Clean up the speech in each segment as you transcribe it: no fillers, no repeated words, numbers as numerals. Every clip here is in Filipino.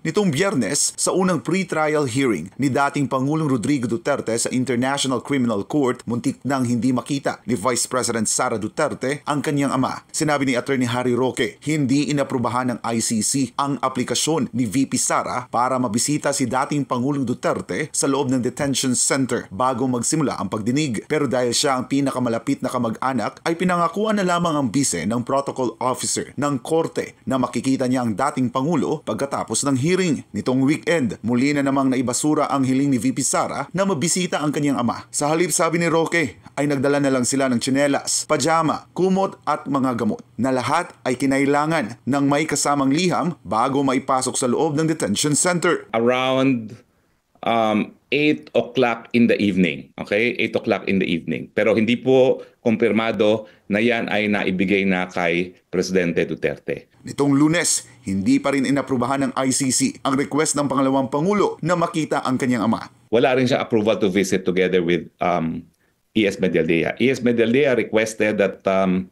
Nitong Biyernes, sa unang pre-trial hearing ni dating Pangulong Rodrigo Duterte sa International Criminal Court, muntik nang hindi makita ni Vice President Sara Duterte ang kanyang ama. Sinabi ni Attorney Harry Roque, hindi inaprubahan ng ICC ang aplikasyon ni VP Sara para mabisita si dating Pangulong Duterte sa loob ng detention center bago magsimula ang pagdinig. Pero dahil siya ang pinakamalapit na kamag-anak, ay pinangakuan na lamang ang bise ng protocol officer ng korte na makikita niya ang dating Pangulo pagkatapos ng hearing. Nitong weekend, muli na namang naibasura ang hiling ni VP Sara na mabisita ang kanyang ama. Sa halip, sabi ni Roque, ay nagdala na lang sila ng tsinelas, pajama, kumot at mga gamot na lahat ay kinailangan ng may kasamang liham bago maipasok sa loob ng detention center. Around 8 o'clock in the evening. Okay? 8 o'clock in the evening. Pero hindi po kumpirmado na yan ay naibigay na kay Presidente Duterte. Nitong Lunes, hindi pa rin inaprubahan ng ICC ang request ng pangalawang Pangulo na makita ang kanyang ama. Wala rin siya approval to visit together with E.S. Medialdea. E.S. Medialdea requested that the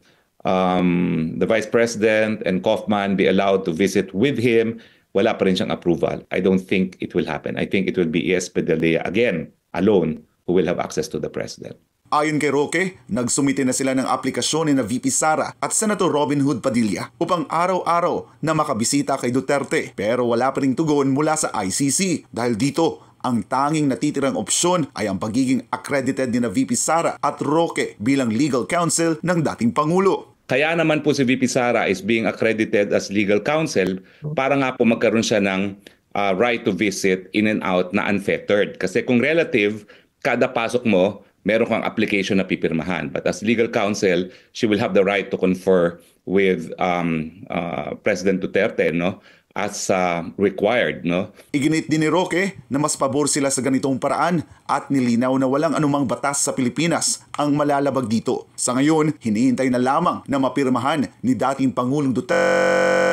Vice President and Kaufman be allowed to visit with him. Wala pa rin siyang approval. I don't think it will happen. I think it will be E.S. Medialdea again, alone, who will have access to the President. Ayon kay Roque, nagsumite na sila ng aplikasyon ni na VP Sara at Senator Robin Hood Padilla upang araw-araw na makabisita kay Duterte, pero wala pa ring tugon mula sa ICC. Dahil dito, ang tanging natitirang opsyon ay ang pagiging accredited ni na VP Sara at Roque bilang legal counsel ng dating Pangulo. Kaya naman po si VP Sara is being accredited as legal counsel para nga po magkaroon siya ng right to visit in and out na unfettered. Kasi kung relative, kada pasok mo, meron kang application na pipirmahan. But as legal counsel, she will have the right to confer with President Duterte, no? As required, no? Iginit din ni Roque na mas pabor sila sa ganitong paraan at nilinaw na walang anumang batas sa Pilipinas ang malalabag dito. Sa ngayon, hinihintay na lamang na mapirmahan ni dating Pangulong Duterte.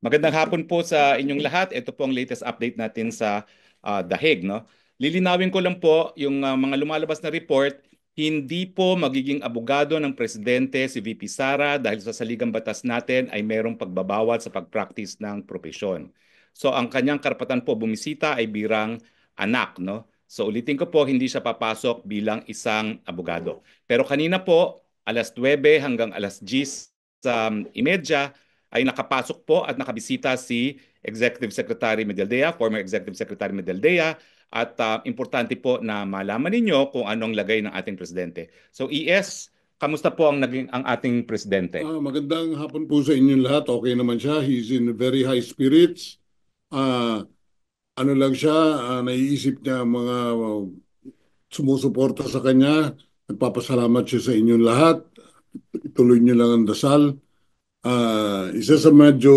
Magandang hapon po sa inyong lahat. Ito po ang latest update natin sa The Hague, no? Lilinawin ko lang po yung mga lumalabas na report, hindi po magiging abogado ng presidente si VP Sara dahil sa saligang batas natin ay merong pagbabawal sa pag-practice ng propesyon. So ang kanyang karapatan po bumisita ay birang anak, no? So ulitin ko po, hindi siya papasok bilang isang abogado. Pero kanina po, alas 9 hanggang alas 10:30 ay nakapasok po at nakabisita si Executive Secretary Medialdea, former Executive Secretary Medialdea, at importante po na malaman ninyo kung anong lagay ng ating presidente. So ES, kamusta po ang ating presidente? Magandang hapon po sa inyong lahat. Okay naman siya. He's in very high spirits. Ano lang siya, naiisip niya mga sumusuporta sa kanya. Nagpapasalamat siya sa inyong lahat. Ituloy niyo lang ang dasal. Isa sa medyo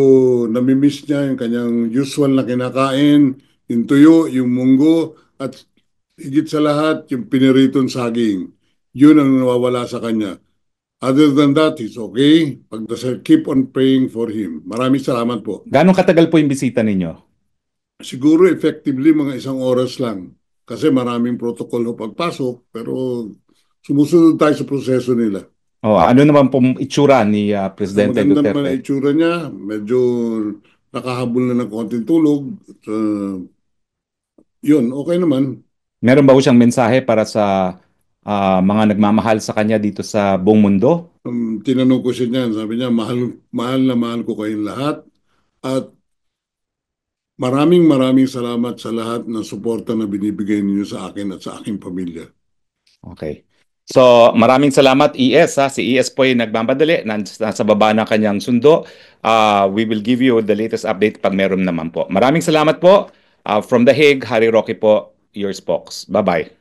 namimiss niya yung kanyang usual na kinakain, yung tuyo, yung munggo, at higit sa lahat, yung piniritong saging. Yun ang nawawala sa kanya. Other than that, he's okay. Pagdasal, keep on praying for him. Maraming salamat po. Gano'ng katagal po yung bisita ninyo? Siguro effectively mga 1 oras lang. Kasi maraming protocol ho pagpasok, pero sumusunod tayo sa proseso nila. Ano naman pong itsura ni Presidente Maganda Duterte? naman ang itsura niya. Medyo nakahabol na ng konting tulog. Yun, okay naman. Meron ba siyang mensahe para sa mga nagmamahal sa kanya dito sa buong mundo? Tinanong ko siya niyan. Sabi niya, mahal na mahal ko kayong lahat. At Maraming salamat sa lahat ng suporta na binibigay ninyo sa akin at sa aking pamilya. Okay. So, maraming salamat ES ha. Si ES po ay nagmamadali, nasa baba ng kanyang sundo. We will give you the latest update pag meron naman po. Maraming salamat po. From The Hague, Harry Roque po, your spokes. Bye-bye.